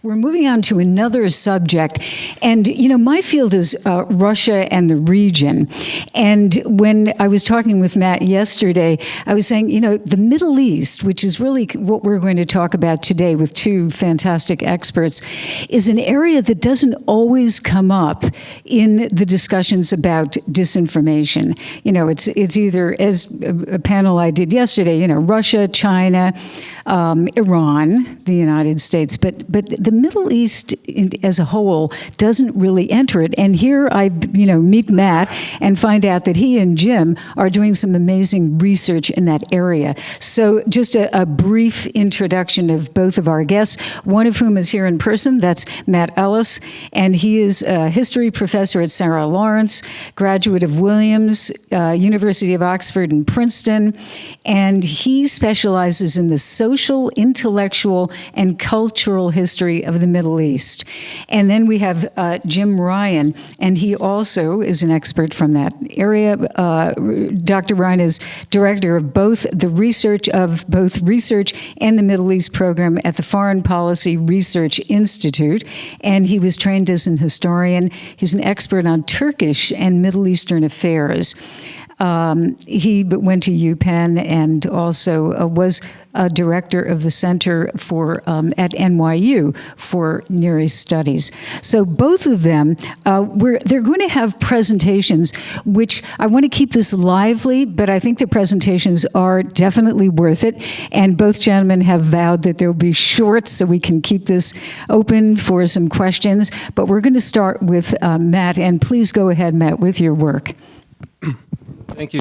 We're moving on to another subject. And, my field is Russia and the region. And when I was talking with Matt yesterday, I was saying, the Middle East, which is really what we're going to talk about today with two fantastic experts, is an area that doesn't always come up in the discussions about disinformation. It's either, as a panel I did yesterday, Russia, China, Iran, the United States, but the Middle East as a whole doesn't really enter it. And here I, meet Matt and find out that he and Jim are doing some amazing research in that area. So just a brief introduction of both of our guests, one of whom is here in person. That's Matt Ellis, and he is a history professor at Sarah Lawrence, graduate of Williams, University of Oxford and Princeton, and he specializes in the social, intellectual, and cultural history of the Middle East. And then we have Jim Ryan, and he also is an expert from that area. Dr. Ryan is director of both research and the Middle East program at the Foreign Policy Research Institute, and he was trained as an historian. He's an expert on Turkish and Middle Eastern affairs. He went to UPenn and also was a director of the Center at NYU for Near East Studies. So both of them, they're going to have presentations, which I want to keep this lively, but I think the presentations are definitely worth it. And both gentlemen have vowed that they'll be short, so we can keep this open for some questions. But we're going to start with Matt, and please go ahead, Matt, with your work. Thank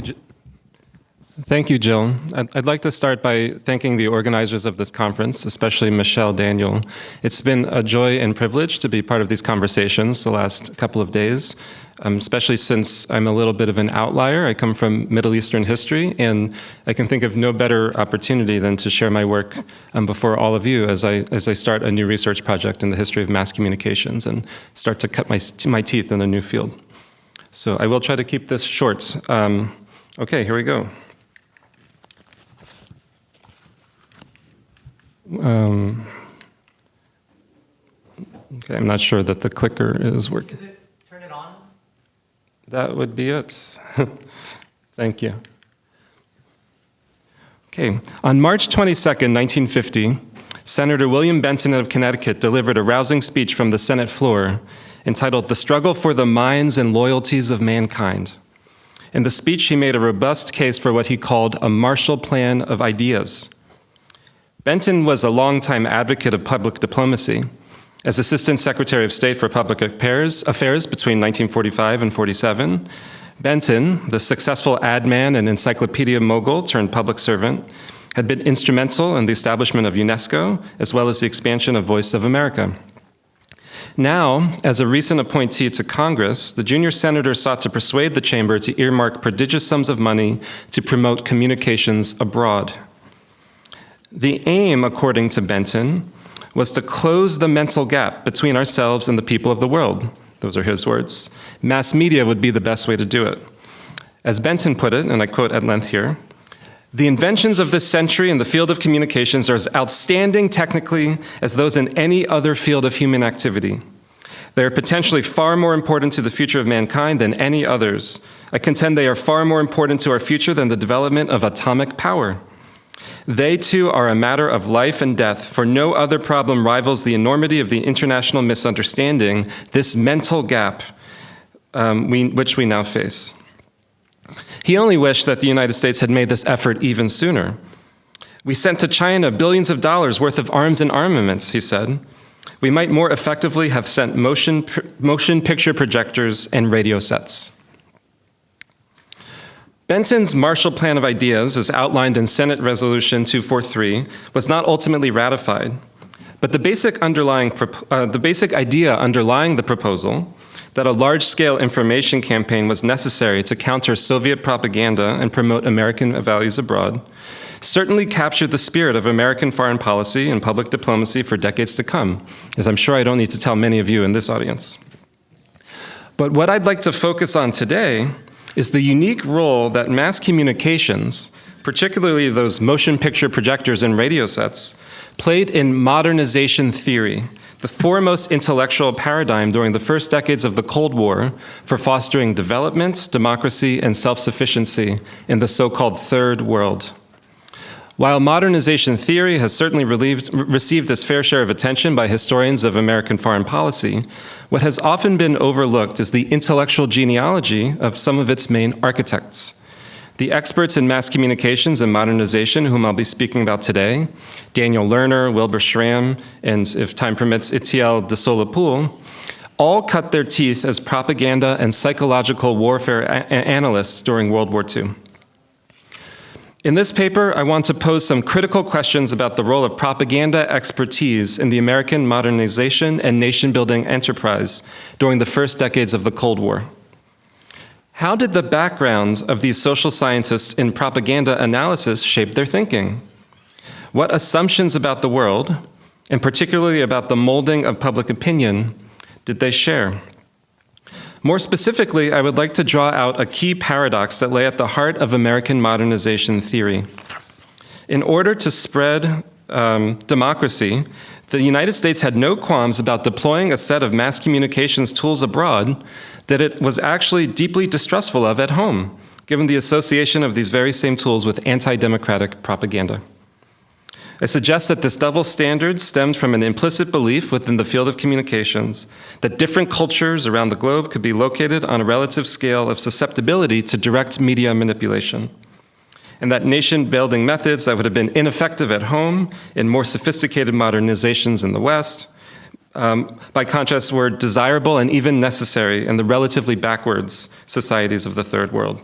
you, Jill. I'd like to start by thanking the organizers of this conference, especially Michelle Daniel. It's been a joy and privilege to be part of these conversations the last couple of days, especially since I'm a little bit of an outlier. I come from Middle Eastern history, and I can think of no better opportunity than to share my work before all of you as I start a new research project in the history of mass communications and start to cut my teeth in a new field. So I will try to keep this short. Okay, here we go. Okay, I'm not sure that the clicker is working. Is it? Turn it on? That would be it. Thank you. Okay, on March 22nd, 1950, Senator William Benton of Connecticut delivered a rousing speech from the Senate floor entitled "The Struggle for the Minds and Loyalties of Mankind." In the speech, he made a robust case for what he called a Marshall Plan of ideas. Benton was a longtime advocate of public diplomacy. As Assistant Secretary of State for Public Affairs between 1945 and 47, Benton, the successful ad man and encyclopedia mogul turned public servant, had been instrumental in the establishment of UNESCO, as well as the expansion of Voice of America. Now, as a recent appointee to Congress, the junior senator sought to persuade the chamber to earmark prodigious sums of money to promote communications abroad. The aim, according to Benton, was to close the mental gap between ourselves and the people of the world. Those are his words. Mass media would be the best way to do it. As Benton put it, and I quote at length here, "The inventions of this century in the field of communications are as outstanding technically as those in any other field of human activity. They are potentially far more important to the future of mankind than any others. I contend they are far more important to our future than the development of atomic power. They, too, are a matter of life and death, for no other problem rivals the enormity of the international misunderstanding, this mental gap which we now face." He only wished that the United States had made this effort even sooner. "We sent to China billions of dollars worth of arms and armaments," he said. "We might more effectively have sent motion picture projectors and radio sets." Benton's Marshall Plan of Ideas, as outlined in Senate Resolution 243, was not ultimately ratified. But the basic idea underlying the proposal, that a large-scale information campaign was necessary to counter Soviet propaganda and promote American values abroad, certainly captured the spirit of American foreign policy and public diplomacy for decades to come, as I'm sure I don't need to tell many of you in this audience. But what I'd like to focus on today is the unique role that mass communications, particularly those motion picture projectors and radio sets, played in modernization theory, the foremost intellectual paradigm during the first decades of the Cold War for fostering development, democracy, and self-sufficiency in the so-called Third World. While modernization theory has certainly received its fair share of attention by historians of American foreign policy, what has often been overlooked is the intellectual genealogy of some of its main architects. The experts in mass communications and modernization, whom I'll be speaking about today, Daniel Lerner, Wilbur Schramm, and if time permits, Itiel de Solapoul, all cut their teeth as propaganda and psychological warfare analysts during World War II. In this paper, I want to pose some critical questions about the role of propaganda expertise in the American modernization and nation-building enterprise during the first decades of the Cold War. How did the background of these social scientists in propaganda analysis shape their thinking? What assumptions about the world, and particularly about the molding of public opinion, did they share? More specifically, I would like to draw out a key paradox that lay at the heart of American modernization theory. In order to spread democracy, the United States had no qualms about deploying a set of mass communications tools abroad that it was actually deeply distrustful of at home, given the association of these very same tools with anti-democratic propaganda. I suggest that this double standard stemmed from an implicit belief within the field of communications that different cultures around the globe could be located on a relative scale of susceptibility to direct media manipulation, and that nation-building methods that would have been ineffective at home in more sophisticated modernizations in the West, by contrast, were desirable and even necessary in the relatively backwards societies of the Third World.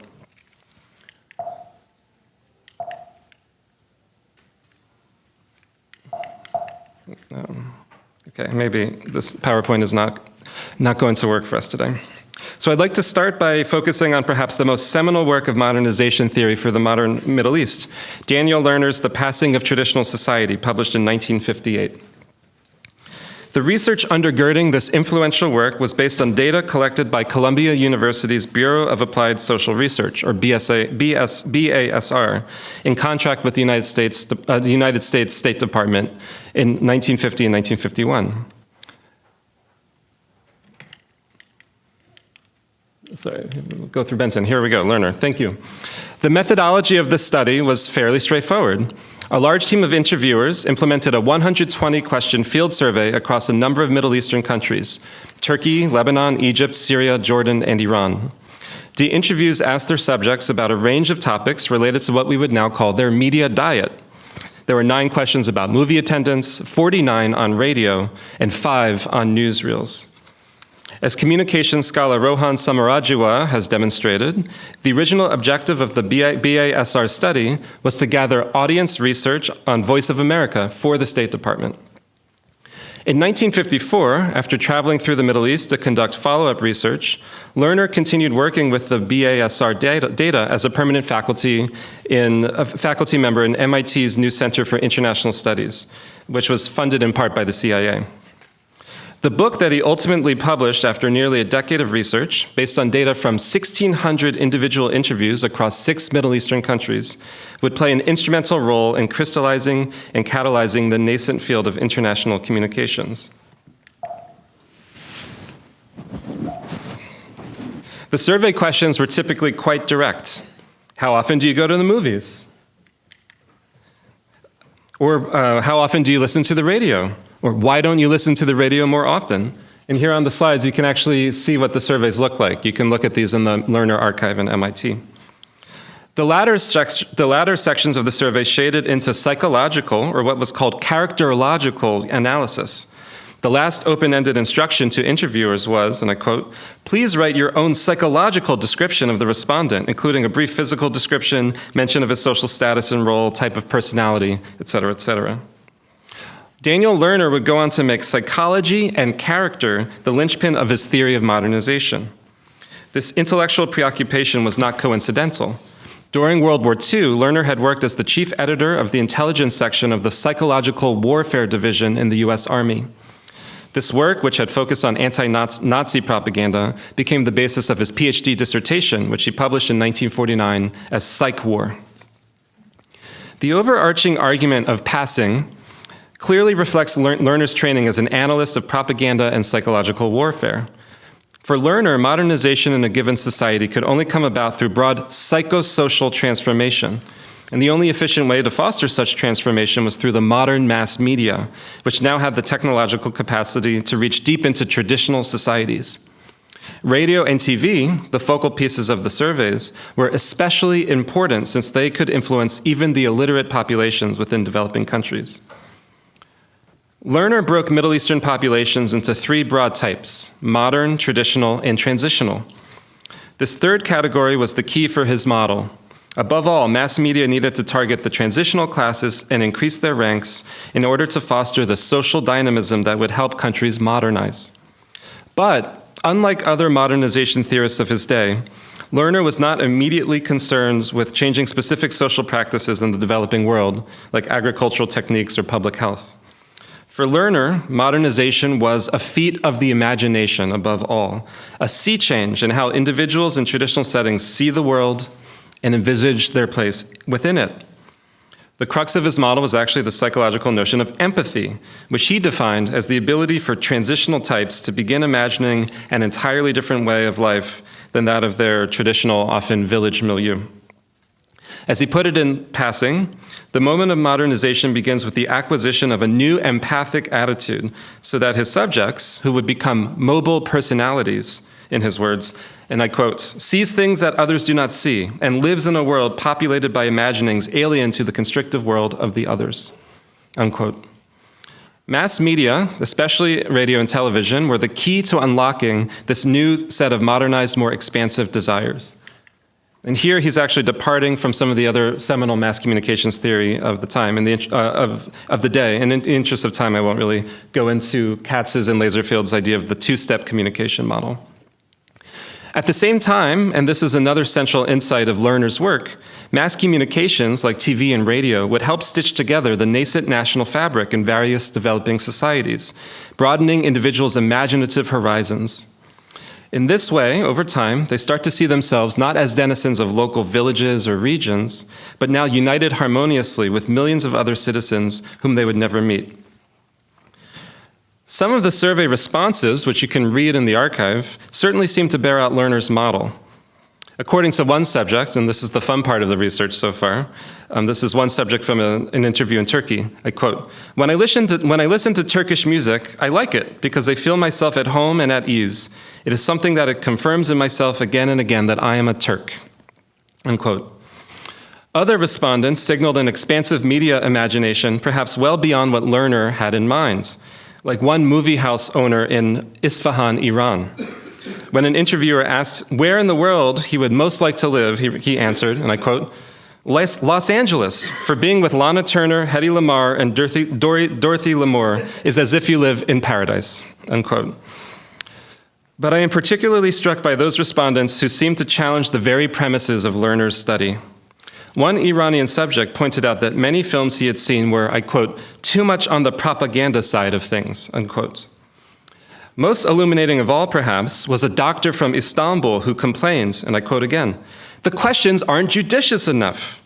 Okay, maybe this PowerPoint is not going to work for us today. So I'd like to start by focusing on perhaps the most seminal work of modernization theory for the modern Middle East, Daniel Lerner's The Passing of Traditional Society, published in 1958. The research undergirding this influential work was based on data collected by Columbia University's Bureau of Applied Social Research, or BASR, in contract with the United States State Department in 1950 and 1951. Sorry, we'll go through Benson. Here we go, Lerner. Thank you. The methodology of this study was fairly straightforward. A large team of interviewers implemented a 120-question field survey across a number of Middle Eastern countries: Turkey, Lebanon, Egypt, Syria, Jordan, and Iran. The interviews asked their subjects about a range of topics related to what we would now call their media diet. There were 9 questions about movie attendance, 49 on radio, and 5 on newsreels. As communications scholar Rohan Samarajua has demonstrated, the original objective of the BASR study was to gather audience research on Voice of America for the State Department. In 1954, after traveling through the Middle East to conduct follow-up research, Lerner continued working with the BASR data as a permanent faculty member in MIT's new Center for International Studies, which was funded in part by the CIA. The book that he ultimately published after nearly a decade of research, based on data from 1,600 individual interviews across 6 Middle Eastern countries, would play an instrumental role in crystallizing and catalyzing the nascent field of international communications. The survey questions were typically quite direct. How often do you go to the movies? Or how often do you listen to the radio? Or why don't you listen to the radio more often? And here on the slides, you can actually see what the surveys look like. You can look at these in the Lerner archive in MIT. The latter sections of the survey shaded into psychological, or what was called characterological analysis. The last open-ended instruction to interviewers was, and I quote, "Please write your own psychological description of the respondent, including a brief physical description, mention of his social status and role, type of personality, et cetera, et cetera." Daniel Lerner would go on to make psychology and character the linchpin of his theory of modernization. This intellectual preoccupation was not coincidental. During World War II, Lerner had worked as the chief editor of the intelligence section of the Psychological Warfare Division in the US Army. This work, which had focused on anti-Nazi propaganda, became the basis of his PhD dissertation, which he published in 1949 as Psych War. The overarching argument of passing clearly reflects Lerner's training as an analyst of propaganda and psychological warfare. For Lerner, modernization in a given society could only come about through broad psychosocial transformation, and the only efficient way to foster such transformation was through the modern mass media, which now have the technological capacity to reach deep into traditional societies. Radio and TV, the focal pieces of the surveys, were especially important since they could influence even the illiterate populations within developing countries. Lerner broke Middle Eastern populations into three broad types: modern, traditional, and transitional. This third category was the key for his model. Above all, mass media needed to target the transitional classes and increase their ranks in order to foster the social dynamism that would help countries modernize. But unlike other modernization theorists of his day, Lerner was not immediately concerned with changing specific social practices in the developing world, like agricultural techniques or public health. For Lerner, modernization was a feat of the imagination above all, a sea change in how individuals in traditional settings see the world and envisage their place within it. The crux of his model was actually the psychological notion of empathy, which he defined as the ability for transitional types to begin imagining an entirely different way of life than that of their traditional, often village milieu. As he put it in passing, the moment of modernization begins with the acquisition of a new empathic attitude so that his subjects, who would become mobile personalities, in his words, and I quote, sees things that others do not see and lives in a world populated by imaginings alien to the constrictive world of the others, unquote. Mass media, especially radio and television, were the key to unlocking this new set of modernized, more expansive desires. And here he's actually departing from some of the other seminal mass communications theory of the time, of the day. And in the interest of time, I won't really go into Katz's and Laserfield's idea of the two-step communication model. At the same time, and this is another central insight of Lerner's work, mass communications like TV and radio would help stitch together the nascent national fabric in various developing societies, broadening individuals' imaginative horizons. In this way, over time, they start to see themselves not as denizens of local villages or regions, but now united harmoniously with millions of other citizens whom they would never meet. Some of the survey responses, which you can read in the archive, certainly seem to bear out Lerner's model. According to one subject, and this is the fun part of the research so far, this is one subject from an interview in Turkey. I quote, when I listen to Turkish music, I like it because I feel myself at home and at ease. It is something that it confirms in myself again and again that I am a Turk, unquote. Other respondents signaled an expansive media imagination, perhaps well beyond what Lerner had in mind, like one movie house owner in Isfahan, Iran. When an interviewer asked where in the world he would most like to live, he answered, and I quote, Los Angeles, for being with Lana Turner, Hedy Lamarr, and Dorothy Lamour is as if you live in paradise, unquote. But I am particularly struck by those respondents who seem to challenge the very premises of Lerner's study. One Iranian subject pointed out that many films he had seen were, I quote, too much on the propaganda side of things, unquote. Most illuminating of all, perhaps, was a doctor from Istanbul who complains, and I quote again, the questions aren't judicious enough.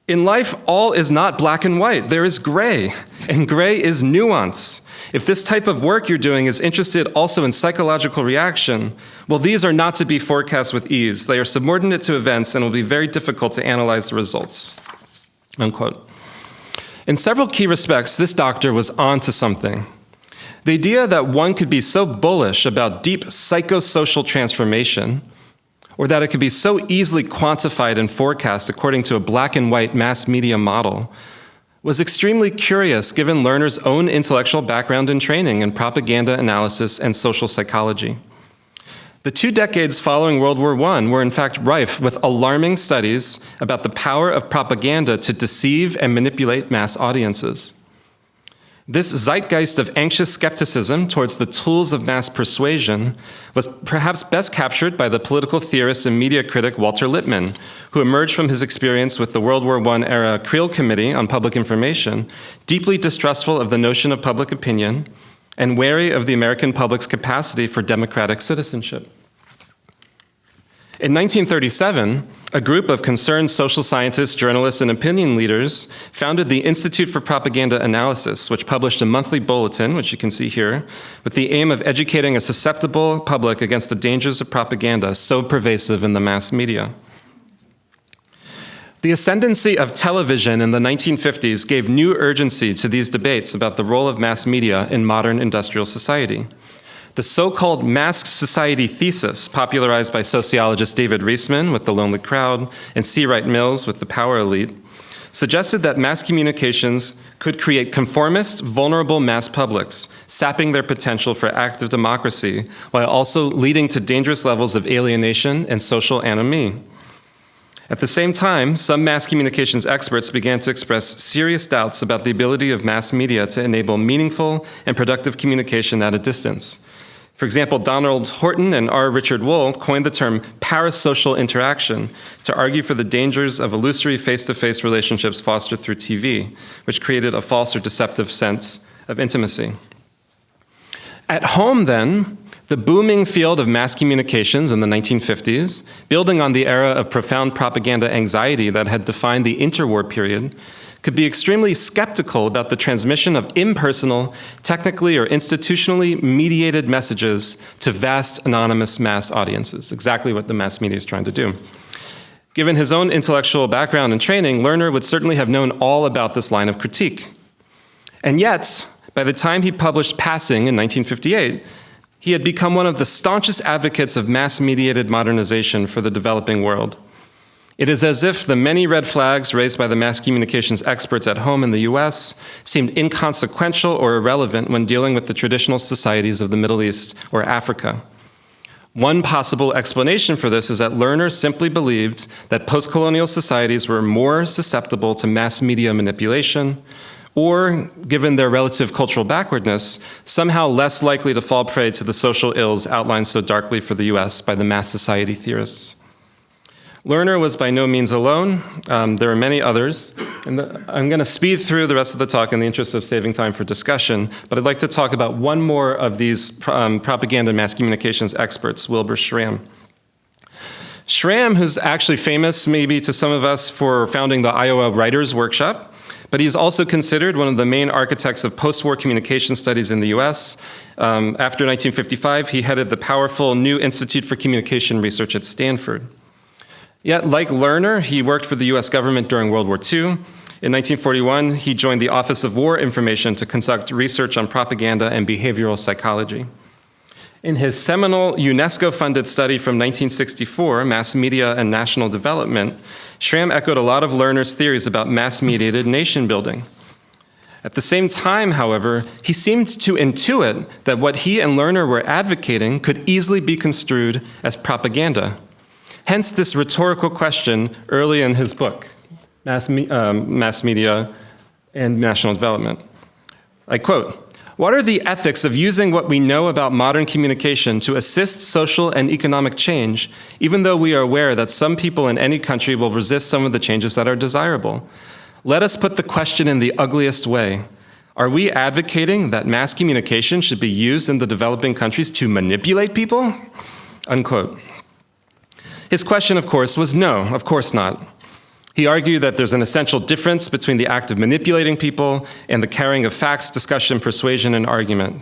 In life, all is not black and white. There is gray, and gray is nuance. If this type of work you're doing is interested also in psychological reaction, well, these are not to be forecast with ease. They are subordinate to events and will be very difficult to analyze the results, unquote. In several key respects, this doctor was onto something. The idea that one could be so bullish about deep psychosocial transformation, or that it could be so easily quantified and forecast according to a black and white mass media model, was extremely curious given Lerner's own intellectual background and training in propaganda analysis and social psychology. The 2 decades following World War I were in fact rife with alarming studies about the power of propaganda to deceive and manipulate mass audiences. This zeitgeist of anxious skepticism towards the tools of mass persuasion was perhaps best captured by the political theorist and media critic Walter Lippmann, who emerged from his experience with the World War I era Creel Committee on Public Information, deeply distrustful of the notion of public opinion and wary of the American public's capacity for democratic citizenship. In 1937, a group of concerned social scientists, journalists, and opinion leaders founded the Institute for Propaganda Analysis, which published a monthly bulletin, which you can see here, with the aim of educating a susceptible public against the dangers of propaganda so pervasive in the mass media. The ascendancy of television in the 1950s gave new urgency to these debates about the role of mass media in modern industrial society. The so-called masked society thesis, popularized by sociologist David Reisman with The Lonely Crowd and C. Wright Mills with The Power Elite, suggested that mass communications could create conformist, vulnerable mass publics, sapping their potential for active democracy, while also leading to dangerous levels of alienation and social anomie. At the same time, some mass communications experts began to express serious doubts about the ability of mass media to enable meaningful and productive communication at a distance. For example, Donald Horton and R. Richard Wohl coined the term parasocial interaction to argue for the dangers of illusory face-to-face relationships fostered through TV, which created a false or deceptive sense of intimacy. At home, then, the booming field of mass communications in the 1950s, building on the era of profound propaganda anxiety that had defined the interwar period, could be extremely skeptical about the transmission of impersonal, technically or institutionally mediated messages to vast anonymous mass audiences, exactly what the mass media is trying to do. Given his own intellectual background and training, Lerner would certainly have known all about this line of critique. And yet, by the time he published Passing in 1958, he had become one of the staunchest advocates of mass-mediated modernization for the developing world. It is as if the many red flags raised by the mass communications experts at home in the US seemed inconsequential or irrelevant when dealing with the traditional societies of the Middle East or Africa. One possible explanation for this is that Lerner simply believed that post-colonial societies were more susceptible to mass media manipulation, or, given their relative cultural backwardness, somehow less likely to fall prey to the social ills outlined so darkly for the US by the mass society theorists. Lerner was by no means alone. There are many others. And I'm going to speed through the rest of the talk in the interest of saving time for discussion, but I'd like to talk about one more of these propaganda mass communications experts, Wilbur Schramm. Schramm, who's actually famous maybe to some of us for founding the Iowa Writers' Workshop, but he's also considered one of the main architects of post-war communication studies in the US. After 1955, he headed the powerful New Institute for Communication Research at Stanford. Yet, like Lerner, he worked for the US government during World War II. In 1941, he joined the Office of War Information to conduct research on propaganda and behavioral psychology. In his seminal UNESCO-funded study from 1964, Mass Media and National Development, Schramm echoed a lot of Lerner's theories about mass-mediated nation building. At the same time, however, he seemed to intuit that what he and Lerner were advocating could easily be construed as propaganda. Hence this rhetorical question early in his book, Mass Media and National Development. I quote, "What are the ethics of using what we know about modern communication to assist social and economic change, even though we are aware that some people in any country will resist some of the changes that are desirable? Let us put the question in the ugliest way. Are we advocating that mass communication should be used in the developing countries to manipulate people?" Unquote. His question, of course, was no, of course not. He argued that there's an essential difference between the act of manipulating people and the carrying of facts, discussion, persuasion, and argument.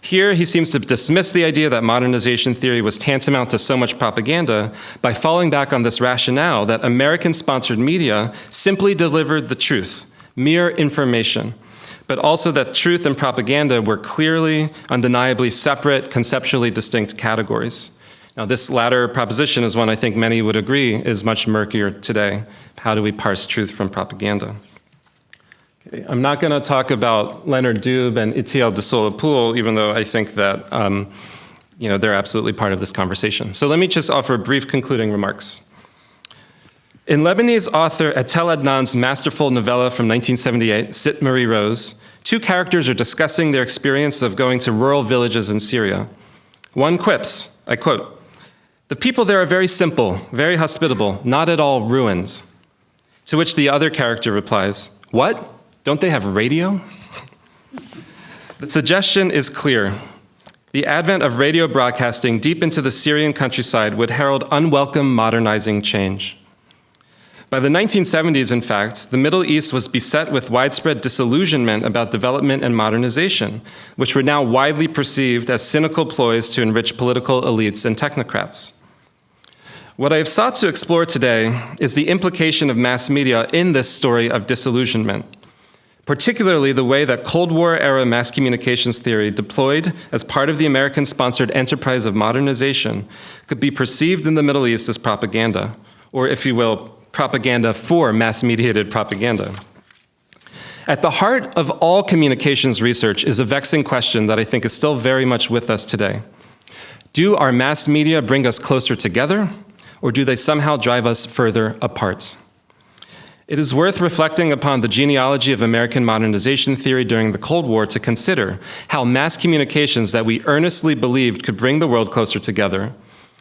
Here, he seems to dismiss the idea that modernization theory was tantamount to so much propaganda by falling back on this rationale that American-sponsored media simply delivered the truth, mere information, but also that truth and propaganda were clearly, undeniably separate, conceptually distinct categories. Now, this latter proposition is one I think many would agree is much murkier today. How do we parse truth from propaganda? Okay, I'm not going to talk about Leonard Dube and Itiel de Solopoul, even though I think that they're absolutely part of this conversation. So let me just offer brief concluding remarks. In Lebanese author Etel Adnan's masterful novella from 1978, Sit Marie Rose, two characters are discussing their experience of going to rural villages in Syria. One quips, I quote, "The people there are very simple, very hospitable, not at all ruined." To which the other character replies, "What? Don't they have radio?" The suggestion is clear. The advent of radio broadcasting deep into the Syrian countryside would herald unwelcome modernizing change. By the 1970s, in fact, the Middle East was beset with widespread disillusionment about development and modernization, which were now widely perceived as cynical ploys to enrich political elites and technocrats. What I have sought to explore today is the implication of mass media in this story of disillusionment, particularly the way that Cold War-era mass communications theory deployed as part of the American-sponsored enterprise of modernization could be perceived in the Middle East as propaganda, or if you will, propaganda for mass-mediated propaganda. At the heart of all communications research is a vexing question that I think is still very much with us today. Do our mass media bring us closer together, or do they somehow drive us further apart? It is worth reflecting upon the genealogy of American modernization theory during the Cold War to consider how mass communications that we earnestly believed could bring the world closer together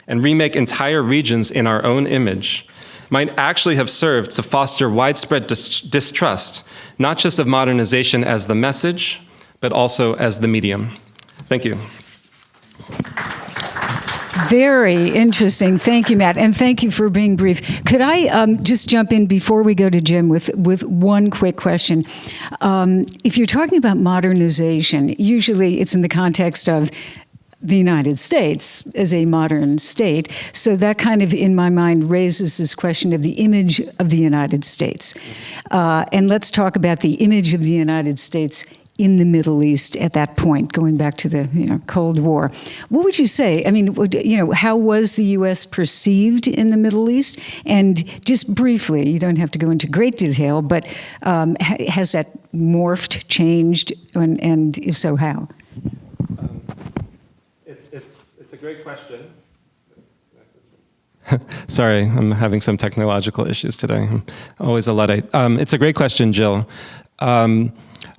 and remake entire regions in our own image might actually have served to foster widespread distrust, not just of modernization as the message, but also as the medium. Thank you. Very interesting. Thank you, Matt, and thank you for being brief. Could I just jump in before we go to Jim with one quick question? If you're talking about modernization, usually it's in the context of the United States as a modern state. So that kind of, in my mind, raises this question of the image of the United States. And let's talk about the image of the United States in the Middle East at that point, going back to the Cold War. What would you say? I mean, how was the U.S. perceived in the Middle East? And just briefly, you don't have to go into great detail, but has that morphed, changed, and if so, how? It's a great question. Sorry, I'm having some technological issues today. I'm always a Luddite. It's a great question, Jill.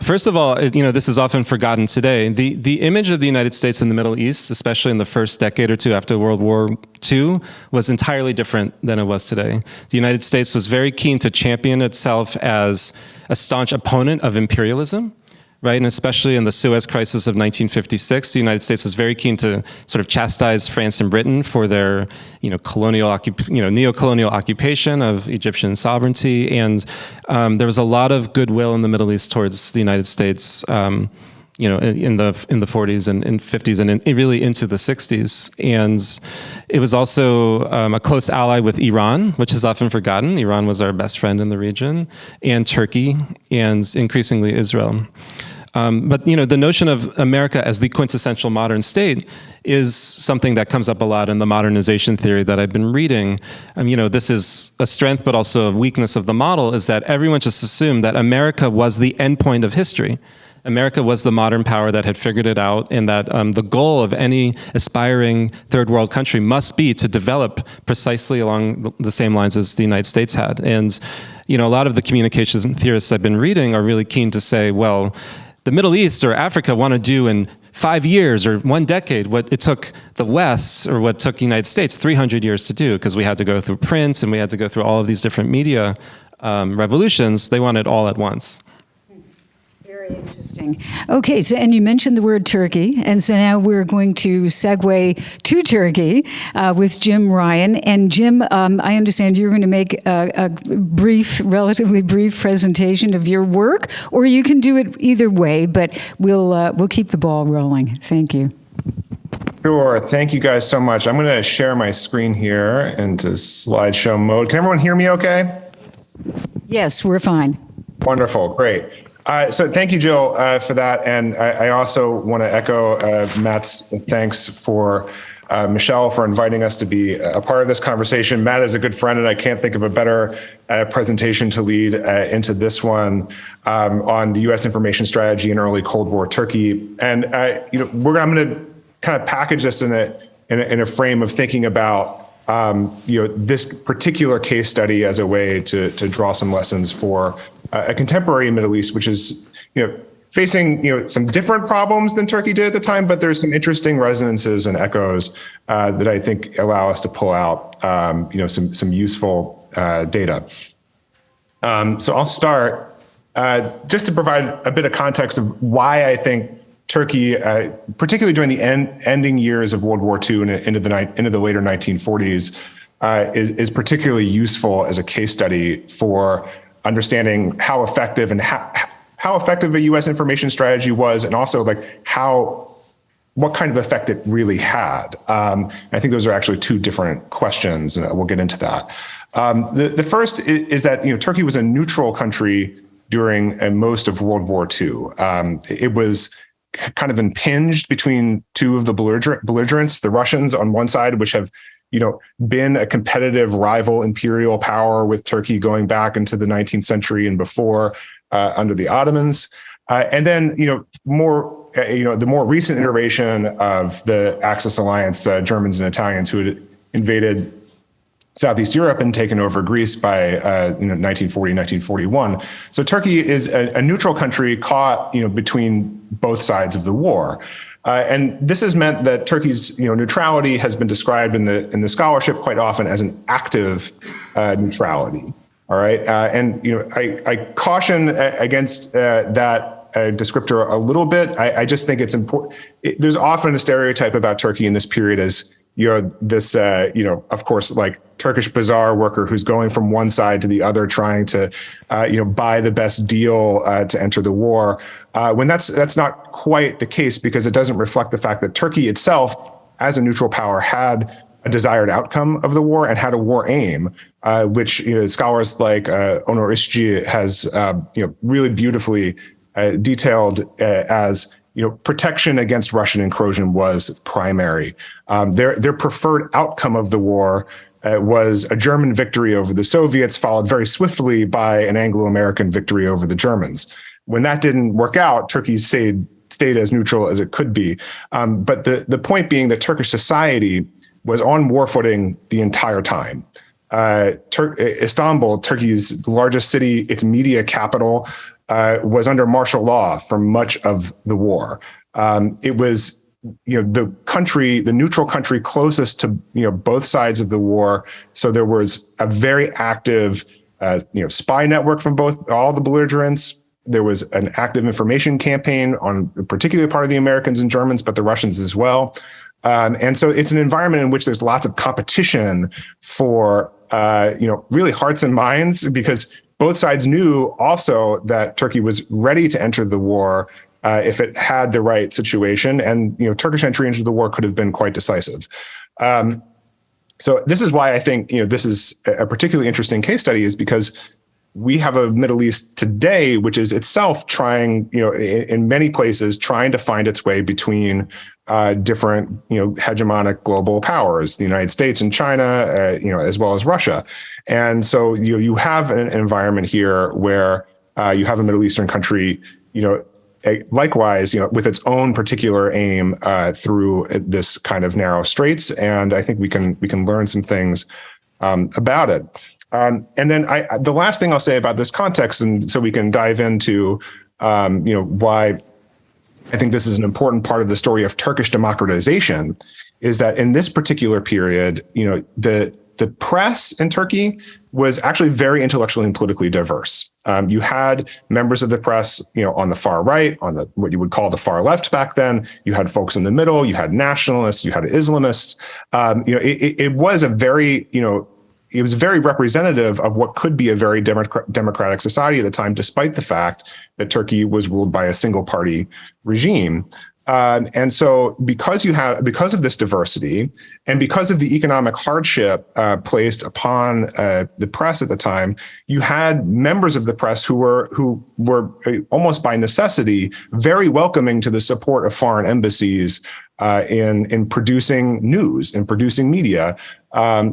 First of all, this is often forgotten today. The image of the United States in the Middle East, especially in the first decade or two after World War II, was entirely different than it was today. The United States was very keen to champion itself as a staunch opponent of imperialism, right? And especially in the Suez Crisis of 1956, the United States was very keen to sort of chastise France and Britain for their, neo-colonial occupation of Egyptian sovereignty. And there was a lot of goodwill in the Middle East towards the United States, in the 40s and 50s and really into the 60s. And it was also a close ally with Iran, which is often forgotten. Iran was our best friend in the region, and Turkey, and increasingly Israel. But the notion of America as the quintessential modern state is something that comes up a lot in the modernization theory that I've been reading. This is a strength, but also a weakness of the model, is that everyone just assumed that America was the endpoint of history. America was the modern power that had figured it out, and that the goal of any aspiring third world country must be to develop precisely along the same lines as the United States had. And a lot of the communications theorists I've been reading are really keen to say, well, the Middle East or Africa want to do in 5 years or 1 decade what it took the West, or what took the United States 300 years to do, because we had to go through print and we had to go through all of these different media revolutions. They want it all at once. Very interesting. Okay, and you mentioned the word Turkey, and so now we're going to segue to Turkey with Jim Ryan. And Jim, I understand you're going to make a relatively brief presentation of your work, or you can do it either way, but we'll keep the ball rolling. Thank you. Sure. Thank you guys so much. I'm going to share my screen here into slideshow mode. Can everyone hear me okay? Yes, we're fine. Wonderful. Great. So thank you, Jill, for that. And I also want to echo Matt's thanks for Michelle for inviting us to be a part of this conversation. Matt is a good friend, and I can't think of a better presentation to lead into this one on the U.S. information strategy in early Cold War Turkey. And I'm going to kind of package this in a frame of thinking about this particular case study as a way to draw some lessons for a contemporary Middle East, which is facing some different problems than Turkey did at the time, but there's some interesting resonances and echoes that I think allow us to pull out some useful data. So I'll start just to provide a bit of context of why I think Turkey, particularly during the ending years of World War II and into the later 1940s, is particularly useful as a case study for understanding how effective and how effective a U.S. information strategy was, and also like what kind of effect it really had. I think those are actually two different questions, and we'll get into that. The first is that Turkey was a neutral country during most of World War II. It was kind of impinged between two of the belligerents, the Russians on one side, which have been a competitive rival imperial power with Turkey going back into the 19th century and before, under the Ottomans, and then the more recent iteration of the Axis alliance, Germans and Italians who had invaded Southeast Europe and taken over Greece by 1940, 1941. So Turkey is a neutral country caught between both sides of the war. And this has meant that Turkey's neutrality has been described in the scholarship quite often as an active neutrality. All right, and I caution against that descriptor a little bit. I just think it's important. There's often a stereotype about Turkey in this period as this of course, like Turkish bazaar worker who's going from one side to the other, trying to buy the best deal to enter the war. When that's not quite the case, because it doesn't reflect the fact that Turkey itself, as a neutral power, had a desired outcome of the war and had a war aim, which scholars like Onur Işçi has really beautifully detailed as protection against Russian incursion was primary. Their preferred outcome of the war was a German victory over the Soviets, followed very swiftly by an Anglo-American victory over the Germans. When that didn't work out, Turkey stayed as neutral as it could be. But the point being that Turkish society was on war footing the entire time. Istanbul, Turkey's largest city, its media capital, was under martial law for much of the war. It was the neutral country closest to both sides of the war. So there was a very active spy network from all the belligerents. There was an active information campaign on particularly part of the Americans and Germans, but the Russians as well. And so it's an environment in which there's lots of competition for really hearts and minds, because both sides knew also that Turkey was ready to enter the war if it had the right situation, and Turkish entry into the war could have been quite decisive. So this is why I think this is a particularly interesting case study, is because we have a Middle East today which is itself trying, in many places, trying to find its way between different, hegemonic global powers, the United States and China, as well as Russia. And so you have an environment here where you have a Middle Eastern country, likewise, with its own particular aim through this kind of narrow straits. And I think we can learn some things about it. And then the last thing I'll say about this context, and so we can dive into why I think this is an important part of the story of Turkish democratization, is that in this particular period, the press in Turkey was actually very intellectually and politically diverse. You had members of the press, on the far right, on what you would call the far left back then. You had folks in the middle. You had nationalists. You had Islamists. It was a very, it was very representative of what could be a very democratic society at the time, despite the fact that Turkey was ruled by a single party regime. And so because of this diversity, and because of the economic hardship placed upon the press at the time, you had members of the press who were almost by necessity very welcoming to the support of foreign embassies in producing news, in producing media.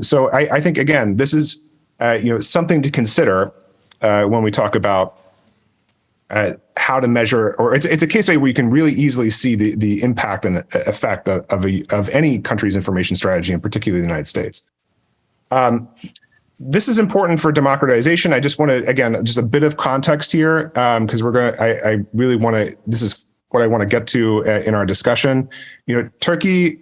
So I think, again, this is something to consider when we talk about how to measure, or it's a case study where you can really easily see the impact and effect of any country's information strategy, and particularly the United States. This is important for democratization. I just want to, again, just a bit of context here, because I really want to, this is what I want to get to in our discussion. Turkey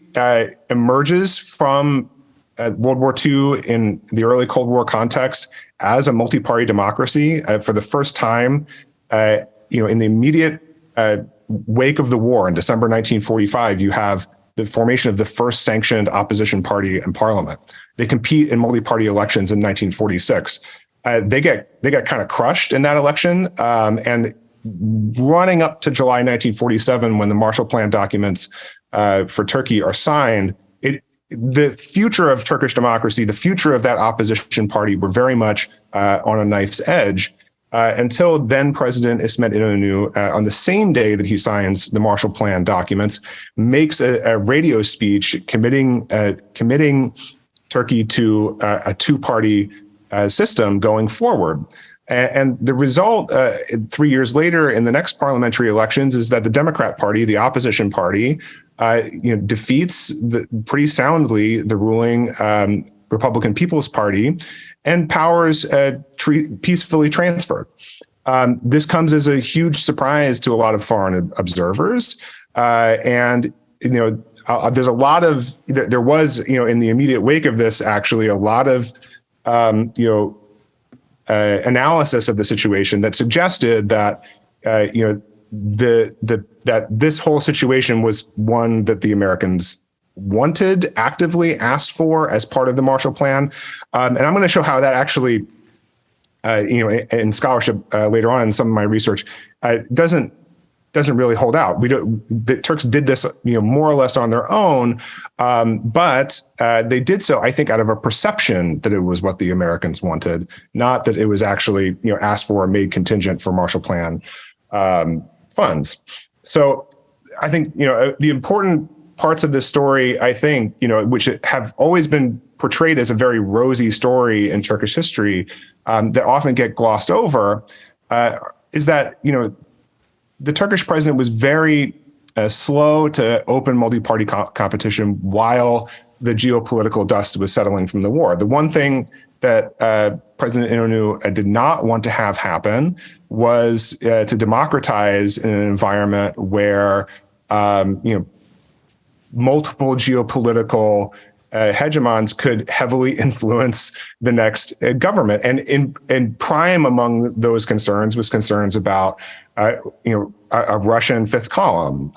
emerges from World War II in the early Cold War context as a multi-party democracy for the first time. In the immediate wake of the war in December 1945, you have the formation of the first sanctioned opposition party in parliament. They compete in multi-party elections in 1946. They get kind of crushed in that election, and running up to July 1947, when the Marshall Plan documents for Turkey are signed, the future of Turkish democracy, the future of that opposition party were very much on a knife's edge until then President İsmet İnönü, on the same day that he signs the Marshall Plan documents, makes a radio speech committing Turkey to a two-party system going forward. And the result 3 years later in the next parliamentary elections is that the Democrat Party, the opposition party, defeats pretty soundly the ruling Republican People's Party, and powers peacefully transferred. This comes as a huge surprise to a lot of foreign observers, and there's a lot of there was in the immediate wake of this actually a lot of analysis of the situation that suggested that that this whole situation was one that the Americans wanted, actively asked for as part of the Marshall Plan, and I'm going to show how that actually, in scholarship later on in some of my research, doesn't really hold out. The Turks did this, more or less on their own, but they did so, I think, out of a perception that it was what the Americans wanted, not that it was actually, asked for or made contingent for Marshall Plan funds. So I think, the important parts of this story, I think, which have always been portrayed as a very rosy story in Turkish history, that often get glossed over, is that, the Turkish president was very slow to open multi-party competition while the geopolitical dust was settling from the war. The one thing that President İnönü did not want to have happen was to democratize in an environment where multiple geopolitical hegemons could heavily influence the next government. And in prime among those concerns was concerns about a Russian fifth column.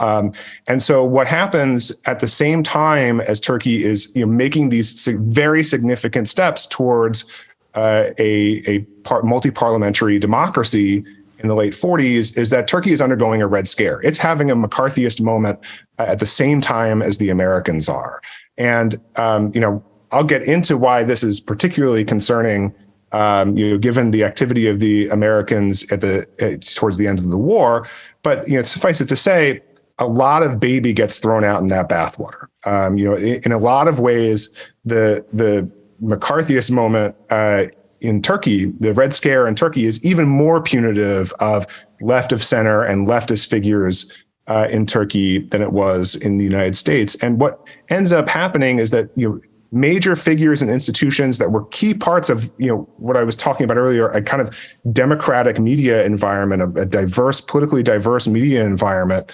And so what happens at the same time as Turkey is making these very significant steps towards a multi-parliamentary democracy in the late 40s is that Turkey is undergoing a Red Scare. It's having a McCarthyist moment at the same time as the Americans are. And, I'll get into why this is particularly concerning, given the activity of the Americans towards the end of the war. But, suffice it to say, a lot of baby gets thrown out in that bathwater. In a lot of ways, the McCarthyist moment in Turkey, the Red Scare in Turkey, is even more punitive of left of center and leftist figures in Turkey than it was in the United States. And what ends up happening is that major figures and institutions that were key parts of what I was talking about earlier, a kind of democratic media environment, a diverse, politically diverse media environment,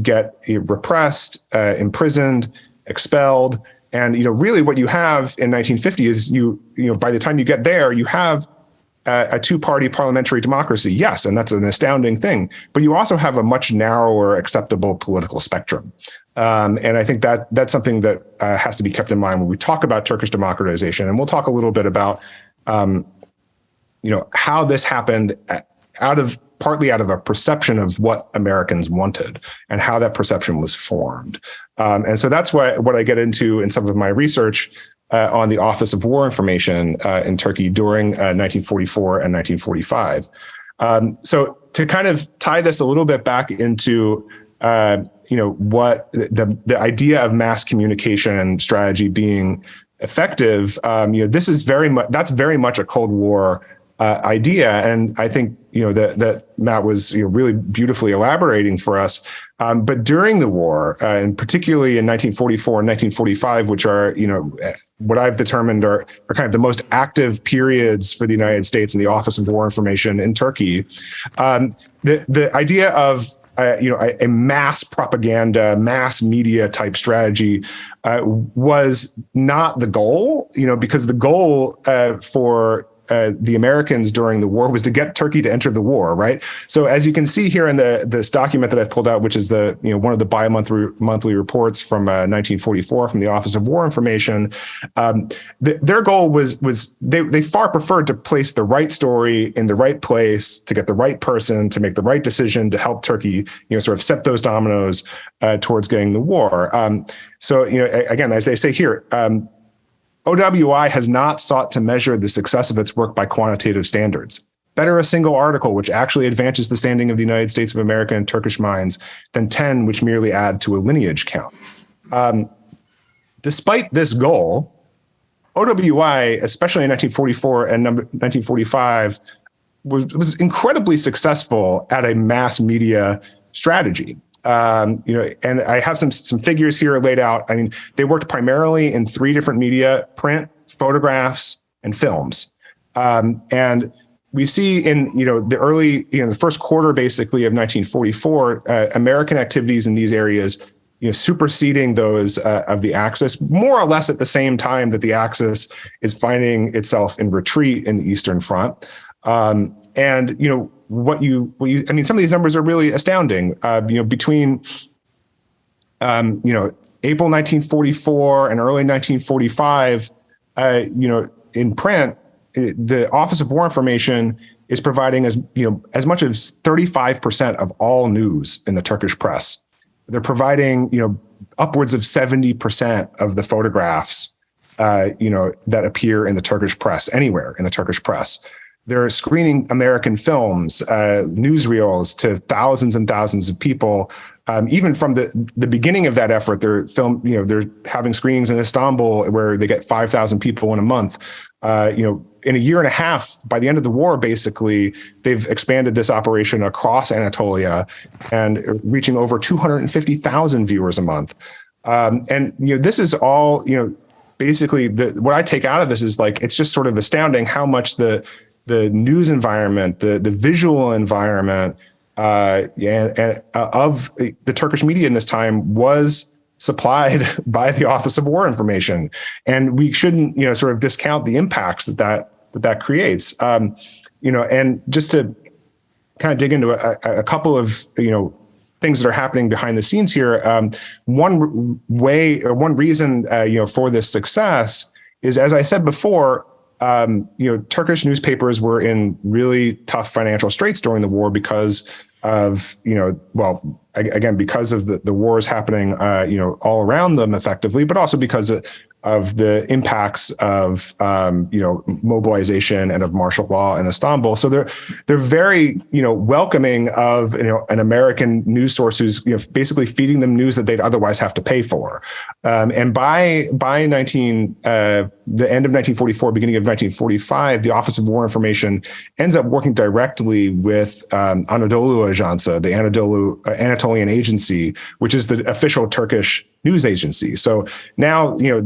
get repressed, imprisoned, expelled. And really what you have in 1950 is by the time you get there, you have a two-party parliamentary democracy. Yes, and that's an astounding thing. But you also have a much narrower acceptable political spectrum. And I think that's something that has to be kept in mind when we talk about Turkish democratization. And we'll talk a little bit about how this happened partly out of a perception of what Americans wanted and how that perception was formed. And so that's what I get into in some of my research on the Office of War Information in Turkey during 1944 and 1945. So to kind of tie this a little bit back into what the idea of mass communication strategy being effective, this is that's very much a Cold War idea, and I think that Matt was really beautifully elaborating for us. But during the war, and particularly in 1944 and 1945, which are what I've determined are kind of the most active periods for the United States and the Office of War Information in Turkey, the idea of a mass propaganda, mass media type strategy was not the goal, because the goal for the Americans during the war was to get Turkey to enter the war, right? So as you can see here in this document that I've pulled out, which is one of the bi-monthly reports from 1944 from the Office of War Information, their goal was they far preferred to place the right story in the right place, to get the right person, to make the right decision, to help Turkey, sort of set those dominoes towards getting the war. So, again, as they say here, OWI has not sought to measure the success of its work by quantitative standards. Better a single article which actually advances the standing of the United States of America in Turkish minds than 10 which merely add to a lineage count. Despite this goal, OWI, especially in 1944 and 1945, was incredibly successful at a mass media strategy. And I have some figures here laid out. I mean, they worked primarily in 3 different media: print, photographs, and films. And we see in the early, the first quarter basically of 1944, American activities in these areas, superseding those of the Axis, more or less at the same time that the Axis is finding itself in retreat in the Eastern Front. And I mean, some of these numbers are really astounding. Between April 1944 and early 1945, in print, the Office of War Information is providing as much as 35% of all news in the Turkish press. They're providing upwards of 70% of the photographs that appear in the Turkish press, anywhere in the Turkish press. They're screening American films, newsreels to thousands and thousands of people. Even from the beginning of that effort, they're having screenings in Istanbul where they get 5,000 people in a month. In a year and a half, by the end of the war, basically, they've expanded this operation across Anatolia and reaching over 250,000 viewers a month. And this is all basically what I take out of this is it's just sort of astounding how much the news environment, the visual environment, of the Turkish media in this time was supplied by the Office of War Information, and we shouldn't sort of discount the impacts that creates. And just to kind of dig into a couple of things that are happening behind the scenes here. One reason for this success is, as I said before, Turkish newspapers were in really tough financial straits during the war because of, because of the wars happening, all around them effectively, but also because of the impacts of, mobilization and of martial law in Istanbul. So they're very, welcoming of, an American news source who's, basically feeding them news that they'd otherwise have to pay for. And by the end of 1944, beginning of 1945, the Office of War Information ends up working directly with Anadolu Ajansı, the Anatolian Agency, which is the official Turkish news agency. So now, you're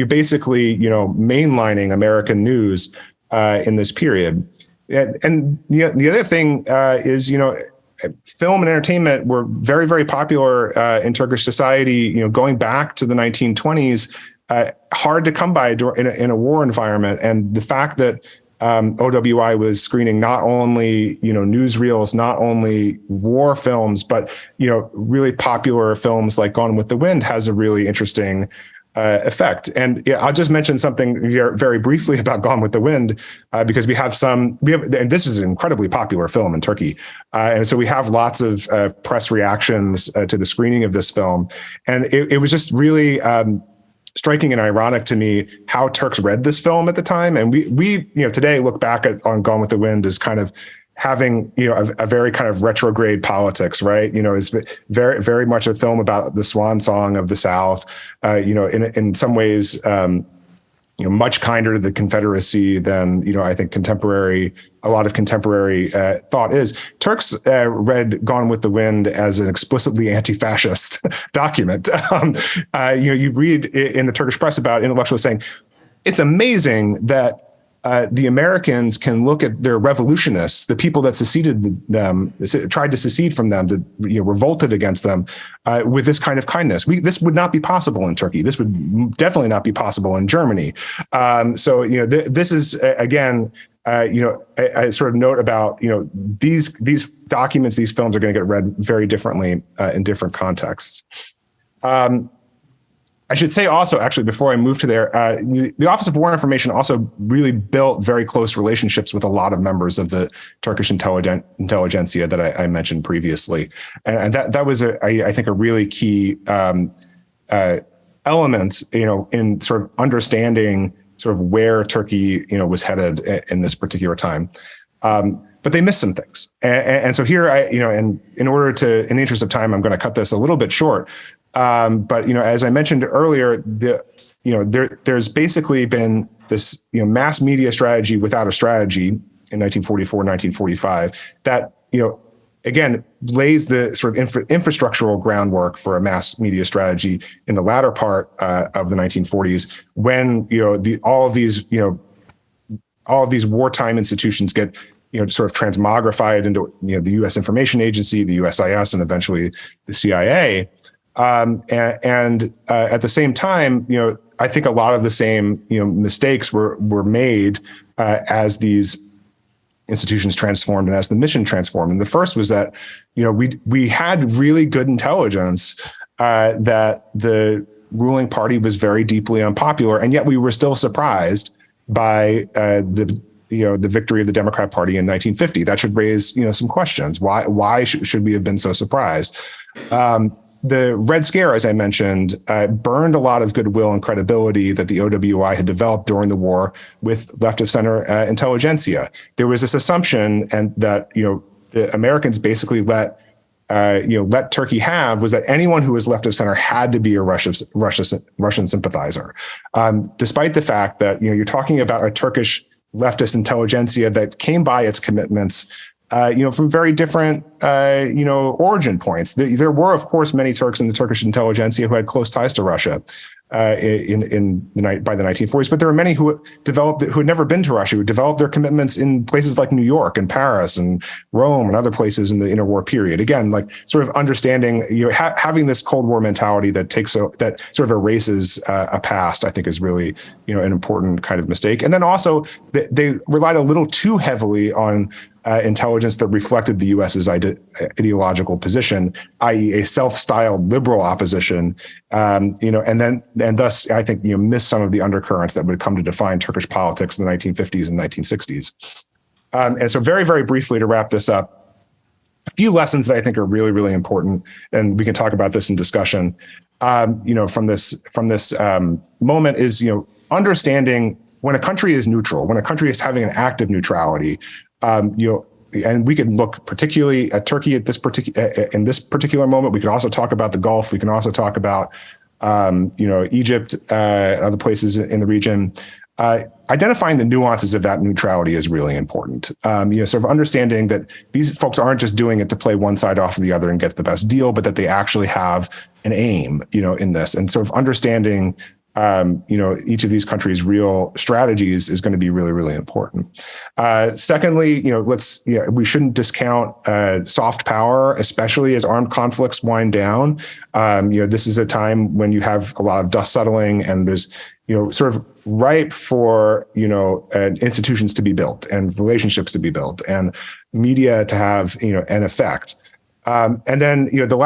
basically, mainlining American news in this period. And the other thing is, film and entertainment were very, very popular in Turkish society, going back to the 1920s. Hard to come by in a war environment. And the fact that OWI was screening not only, newsreels, not only war films, but, really popular films like Gone with the Wind has a really interesting effect. And I'll just mention something very briefly about Gone with the Wind, because we have, and this is an incredibly popular film in Turkey. And so we have lots of press reactions to the screening of this film. And it was just really striking and ironic to me how Turks read this film at the time. And we today look back on Gone with the Wind as kind of having, a very kind of retrograde politics, right? It's very, very much a film about the swan song of the South, in some ways, much kinder to the Confederacy than, I think a lot of contemporary thought is. Turks read Gone with the Wind as an explicitly anti-fascist document. You read in the Turkish press about intellectuals saying, it's amazing that the Americans can look at their revolutionists, the people that tried to secede from them, that revolted against them, with this kind of kindness. This would not be possible in Turkey. This would definitely not be possible in Germany. This is again I sort of note about, these documents, these films are going to get read very differently in different contexts. I should say also, actually, before I move to there, the Office of War Information also really built very close relationships with a lot of members of the Turkish intelligentsia that I mentioned previously. And that was, I think, a really key element, in sort of understanding sort of where Turkey, was headed in this particular time. But they missed some things. And so here, and in order to, in the interest of time, I'm going to cut this a little bit short. But as I mentioned earlier, there's basically been this mass media strategy without a strategy in 1944, 1945 that again lays the sort of infrastructural groundwork for a mass media strategy in the latter part of the 1940s, when all of these wartime institutions get sort of transmogrified into the U.S. Information Agency, the USIS, and eventually the CIA. And at the same time, I think a lot of the same, mistakes were made as these institutions transformed and as the mission transformed. And the first was that, we had really good intelligence that the ruling party was very deeply unpopular, and yet we were still surprised by the victory of the Democrat Party in 1950. That should raise, some questions. Why should we have been so surprised? The Red Scare, as I mentioned, burned a lot of goodwill and credibility that the OWI had developed during the war with left of center intelligentsia. There was this assumption, and that the Americans basically let Turkey have, was that anyone who was left of center had to be a Russian sympathizer, despite the fact that you're talking about a Turkish leftist intelligentsia that came by its commitments from very different, origin points. There were, of course, many Turks in the Turkish intelligentsia who had close ties to Russia by the 1940s, but there were many who had never been to Russia, who developed their commitments in places like New York and Paris and Rome and other places in the interwar period. Again, like sort of understanding, having this Cold War mentality that that sort of erases a past, I think is really, an important kind of mistake. And then also they relied a little too heavily on intelligence that reflected the U.S.'s ideological position, i.e., a self-styled liberal opposition, and thus I think missed some of the undercurrents that would come to define Turkish politics in the 1950s and 1960s. And so, very, very briefly to wrap this up, a few lessons that I think are really, really important, and we can talk about this in discussion. From this moment is understanding when a country is neutral, when a country is having an active neutrality. And we could look particularly at Turkey at this particular moment. We could also talk about the Gulf. We can also talk about, Egypt, and other places in the region. Identifying the nuances of that neutrality is really important. Sort of understanding that these folks aren't just doing it to play one side off of the other and get the best deal, but that they actually have an aim, in this, and sort of understanding each of these countries' real strategies is going to be really, really important. Secondly, we shouldn't discount soft power, especially as armed conflicts wind down. This is a time when you have a lot of dust settling, and there's sort of ripe for institutions to be built and relationships to be built and media to have an effect. And then the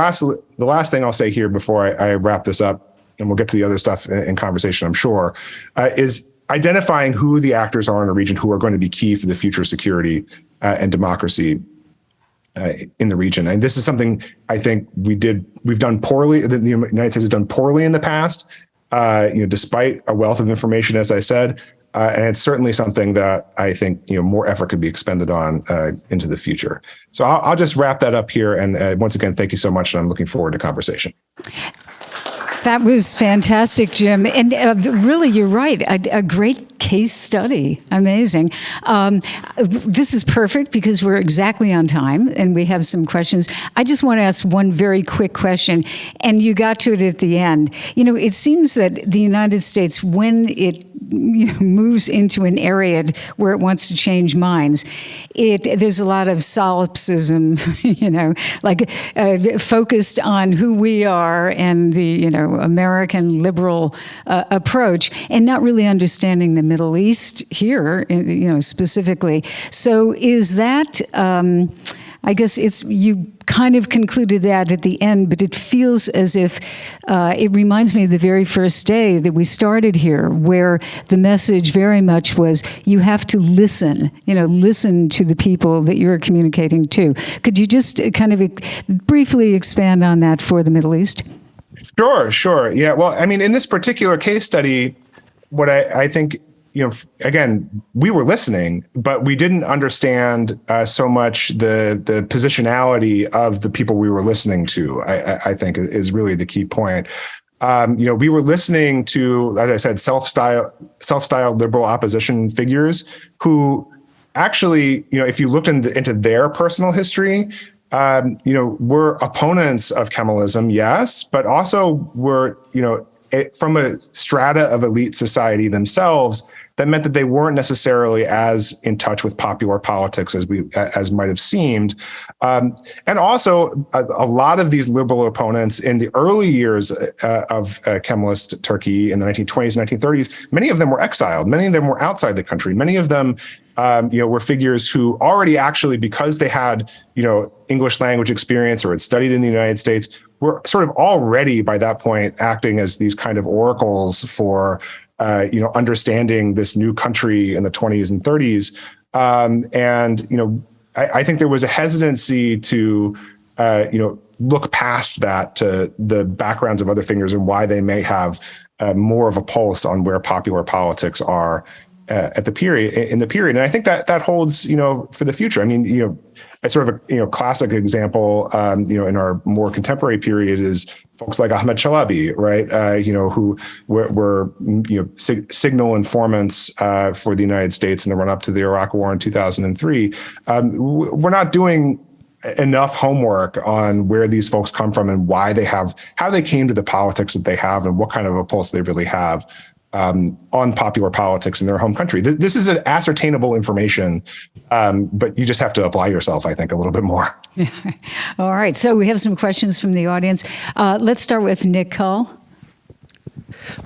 last thing I'll say here before I wrap this up, and we'll get to the other stuff in conversation, I'm sure, is identifying who the actors are in the region who are going to be key for the future security and democracy in the region. And this is something I think we've done poorly. The United States has done poorly in the past, despite a wealth of information, as I said. And it's certainly something that I think more effort could be expended on into the future. So I'll just wrap that up here. And once again, thank you so much. And I'm looking forward to conversation. That was fantastic, Jim. And really, you're right. A great case study. Amazing. This is perfect because we're exactly on time and we have some questions. I just want to ask one very quick question, and you got to it at the end. It seems that the United States, when it moves into an area where it wants to change minds, there's a lot of solipsism, focused on who we are and the American liberal approach, and not really understanding the Middle East here, specifically. So is that? I guess you kind of concluded that at the end, but it feels as if it reminds me of the very first day that we started here, where the message very much was you have to listen to the people that you're communicating to. Could you just kind of briefly expand on that for the Middle East? Sure. Yeah. Well, I mean, in this particular case study, what I think, again, we were listening, but we didn't understand so much the positionality of the people we were listening to, I think is really the key point. We were listening to, as I said, self-styled liberal opposition figures who actually, if you looked into their personal history, were opponents of Kemalism, yes, but also were, from a strata of elite society themselves. That meant that they weren't necessarily as in touch with popular politics as might have seemed. And also, a lot of these liberal opponents in the early years of Kemalist Turkey in the 1920s and 1930s, many of them were exiled. Many of them were outside the country. Many of them were figures who already actually, because they had, English language experience or had studied in the United States, were sort of already by that point acting as these kind of oracles for understanding this new country in the 20s and 30s. I think there was a hesitancy to, look past that to the backgrounds of other figures and why they may have more of a pulse on where popular politics are in the period. And I think that holds, for the future. I mean, a sort of a classic example, in our more contemporary period is folks like Ahmed Chalabi, right? Who were signal informants for the United States in the run up to the Iraq War in 2003. We're not doing enough homework on where these folks come from and how they came to the politics that they have and what kind of a pulse they really have on popular politics in their home country. This is an ascertainable information, but you just have to apply yourself, I think, a little bit more. All right. So we have some questions from the audience. Let's start with Nick Hull.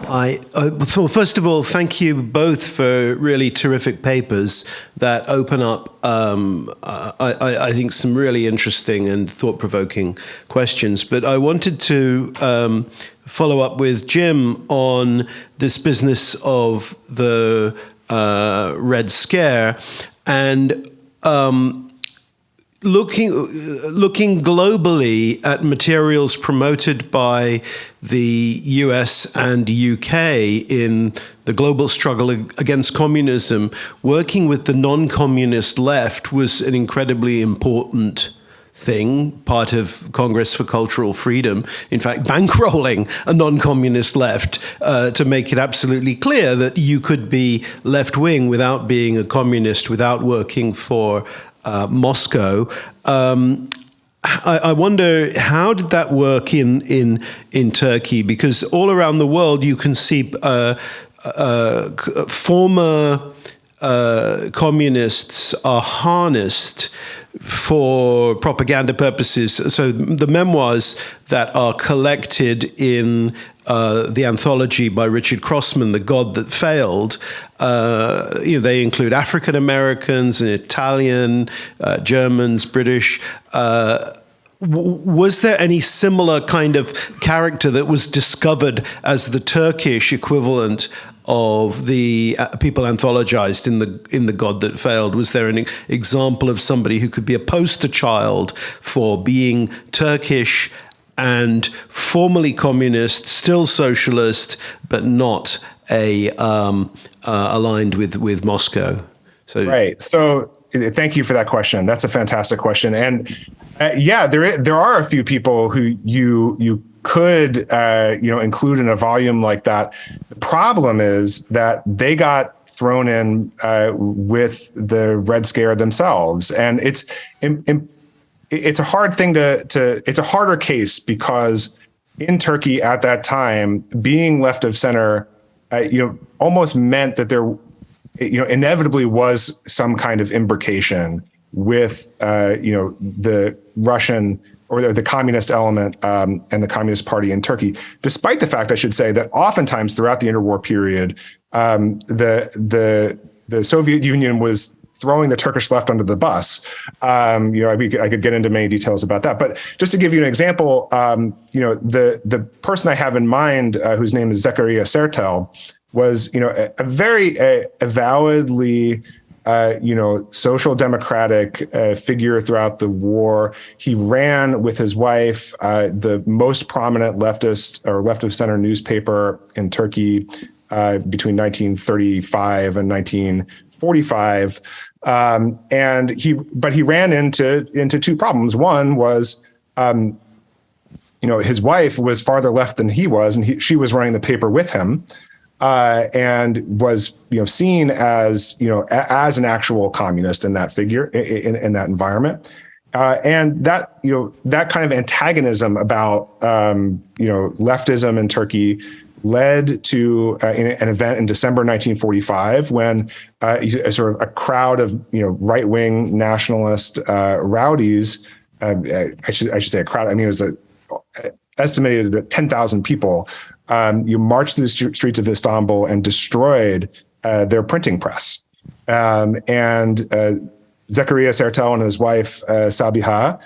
So first of all, thank you both for really terrific papers that open up, I think, some really interesting and thought-provoking questions. But I wanted to follow up with Jim on this business of the Red Scare and looking globally at materials promoted by the US and UK in the global struggle against communism, working with the non-communist left was an incredibly important thing, part of Congress for Cultural Freedom, in fact, bankrolling a non-communist left to make it absolutely clear that you could be left-wing without being a communist, without working for Moscow. I wonder, how did that work in Turkey? Because all around the world you can see former communists are harnessed for propaganda purposes. So the memoirs that are collected in the anthology by Richard Crossman, The God That Failed, they include African Americans and Italian, Germans, British. Was there any similar kind of character that was discovered as the Turkish equivalent of the people anthologized in the God That Failed? Was there an example of somebody who could be a poster child for being Turkish and formerly communist, still socialist, but not aligned with Moscow? Right. So thank you for that question. That's a fantastic question. And there are a few people who you could include in a volume like that. The problem is that they got thrown in with the Red Scare themselves, and it's a hard thing it's a harder case because in Turkey at that time, being left of center almost meant that there, inevitably was some kind of imbrication with, the Russian or the communist element and the Communist Party in Turkey, despite the fact, I should say, that oftentimes throughout the interwar period, the Soviet Union was throwing the Turkish left under the bus. I could get into many details about that, but just to give you an example, the person I have in mind, whose name is Zakaria Sertel, was, a very avowedly, social democratic figure throughout the war. He ran with his wife the most prominent leftist or left of center newspaper in Turkey between 1935 and 1945. But he ran into two problems. One was, his wife was farther left than he was, and she was running the paper with him. And was, seen as, as an actual communist in that figure, in that environment. And that, that kind of antagonism about, leftism in Turkey led to an event in December 1945 when sort of a crowd of, right-wing nationalist rowdies, I should say a crowd, it was estimated at 10,000 people, you marched through the streets of Istanbul and destroyed their printing press. And Zakaria Sertel and his wife, Sabiha,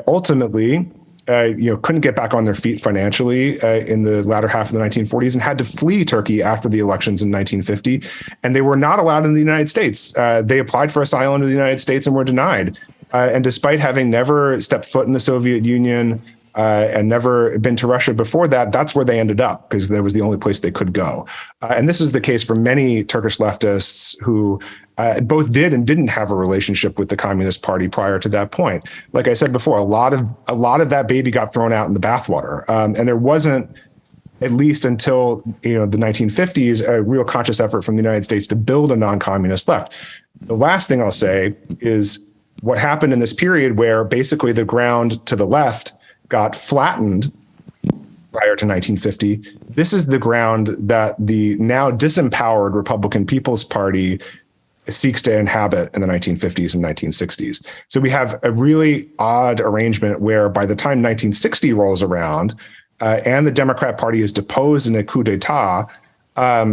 ultimately, couldn't get back on their feet financially in the latter half of the 1940s and had to flee Turkey after the elections in 1950. And they were not allowed in the United States. They applied for asylum to the United States and were denied. And despite having never stepped foot in the Soviet Union, and never been to Russia before that, that's where they ended up because that was the only place they could go. And this is the case for many Turkish leftists who both did and didn't have a relationship with the Communist Party prior to that point. Like I said before, a lot of that baby got thrown out in the bathwater, and there wasn't, at least until the 1950s, a real conscious effort from the United States to build a non-communist left. The last thing I'll say is what happened in this period where basically the ground to the left got flattened prior to 1950. This is the ground that the now disempowered Republican People's Party seeks to inhabit in the 1950s and 1960s. So we have a really odd arrangement where by the time 1960 rolls around and the Democrat Party is deposed in a coup d'etat,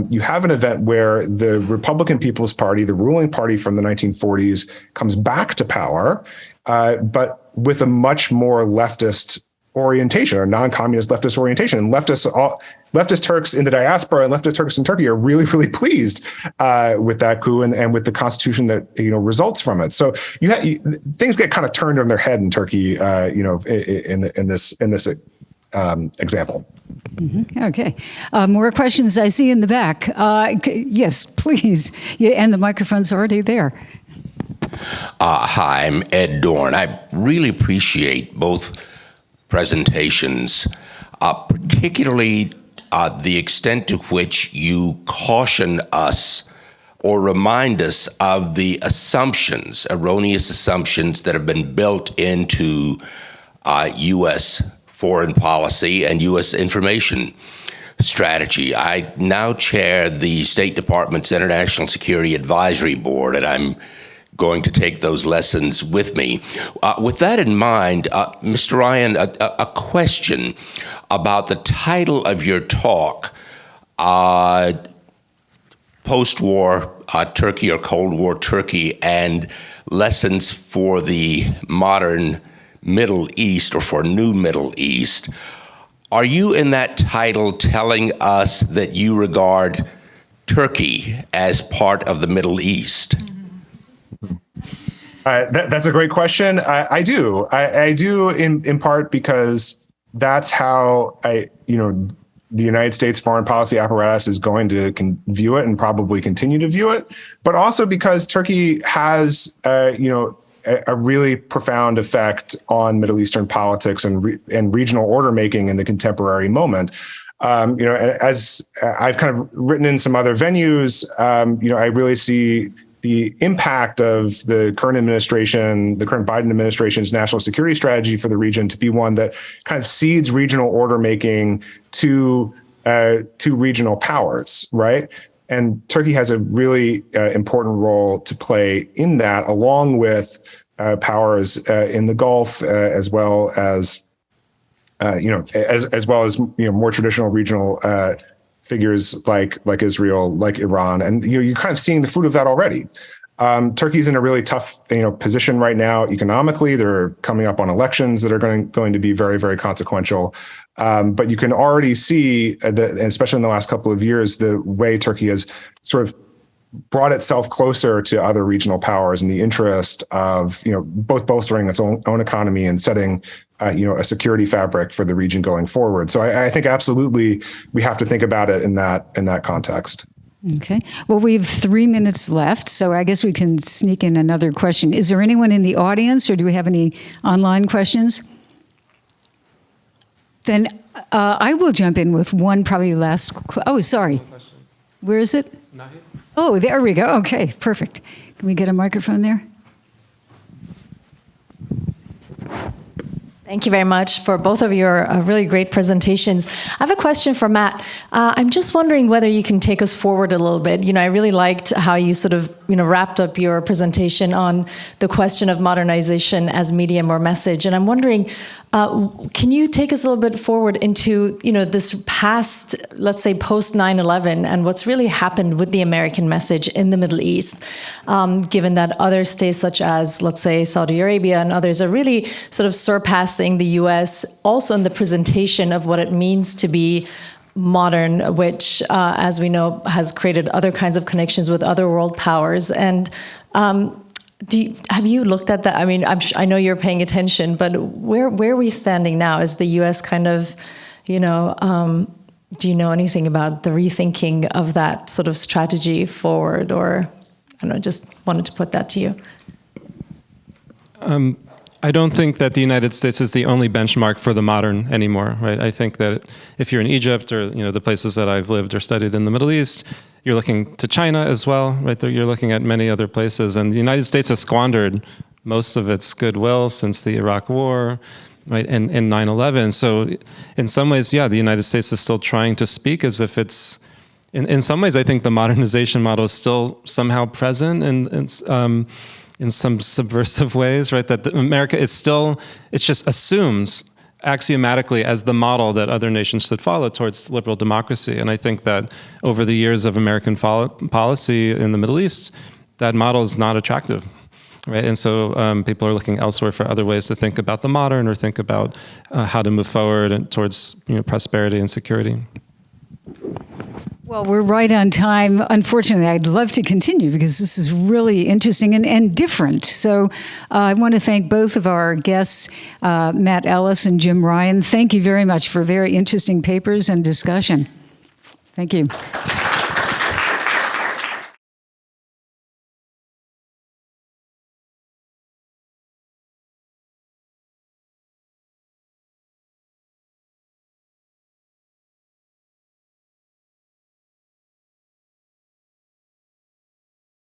you have an event where the Republican People's Party, the ruling party from the 1940s, comes back to power, but with a much more leftist orientation or non-communist leftist orientation. And leftist Turks in the diaspora and leftist Turks in Turkey are really, really pleased with that coup and with the constitution that results from it. So things get kind of turned on their head in Turkey, in this example. Mm-hmm. Okay. More questions I see in the back. Yes, please. Yeah, and the microphone's already there. Hi, I'm Ed Dorn. I really appreciate both presentations, particularly the extent to which you caution us or remind us of the assumptions, erroneous assumptions that have been built into U.S. foreign policy and U.S. information strategy. I now chair the State Department's International Security Advisory Board, and I'm going to take those lessons with me. With that in mind, Mr. Ryan, a question about the title of your talk, Post-War Turkey or Cold War Turkey and Lessons for the Modern Middle East or for New Middle East. Are you in that title telling us that you regard Turkey as part of the Middle East? That's a great question. I do. I do in part because that's how the United States foreign policy apparatus is going to view it and probably continue to view it, but also because Turkey has, a really profound effect on Middle Eastern politics and regional order making in the contemporary moment. As I've kind of written in some other venues, I really see the impact of the current administration, the current Biden administration's national security strategy for the region to be one that kind of cedes regional order making to to regional powers, right? And Turkey has a really important role to play in that, along with powers in the Gulf, as well as more traditional regional figures like Israel, like Iran, and you're kind of seeing the fruit of that already. Turkey's in a really tough position right now economically. They're coming up on elections that are going to be very, very consequential. But you can already see, especially in the last couple of years, the way Turkey has sort of brought itself closer to other regional powers in the interest of both bolstering its own economy and setting a security fabric for the region going forward. So I think absolutely we have to think about it in that context. Okay. Well, we have 3 minutes left, so I guess we can sneak in another question. Is there anyone in the audience, or do we have any online questions? Then I will jump in with one probably last. Oh, sorry. Where is it? Not here. Oh, there we go. Okay, perfect. Can we get a microphone there? Thank you very much for both of your really great presentations. I have a question for Matt. I'm just wondering whether you can take us forward a little bit. I really liked how you sort of, wrapped up your presentation on the question of modernization as medium or message. And I'm wondering, can you take us a little bit forward into, this past, let's say, post 9/11 and what's really happened with the American message in the Middle East, given that other states such as, let's say, Saudi Arabia and others are really sort of surpassing the U.S. also in the presentation of what it means to be modern, which, as we know, has created other kinds of connections with other world powers. And have you looked at that? I mean, I know you're paying attention, but where are we standing now? Is the U.S. kind of, do you know anything about the rethinking of that sort of strategy forward? Or, I don't know, just wanted to put that to you. I don't think that the United States is the only benchmark for the modern anymore, right? I think that if you're in Egypt or the places that I've lived or studied in the Middle East, you're looking to China as well, right? You're looking at many other places, and the United States has squandered most of its goodwill since the Iraq War, right? And 9/11. So, in some ways, yeah, the United States is still trying to speak as if it's. In some ways, I think the modernization model is still somehow present, and in some subversive ways, right? That America is still, it just assumes axiomatically as the model that other nations should follow towards liberal democracy. And I think that over the years of American policy in the Middle East, that model is not attractive, right? And so people are looking elsewhere for other ways to think about the modern or think about how to move forward and towards prosperity and security. Well, we're right on time. Unfortunately, I'd love to continue because this is really interesting and different. So I want to thank both of our guests, Matt Ellis and Jim Ryan. Thank you very much for very interesting papers and discussion. Thank you.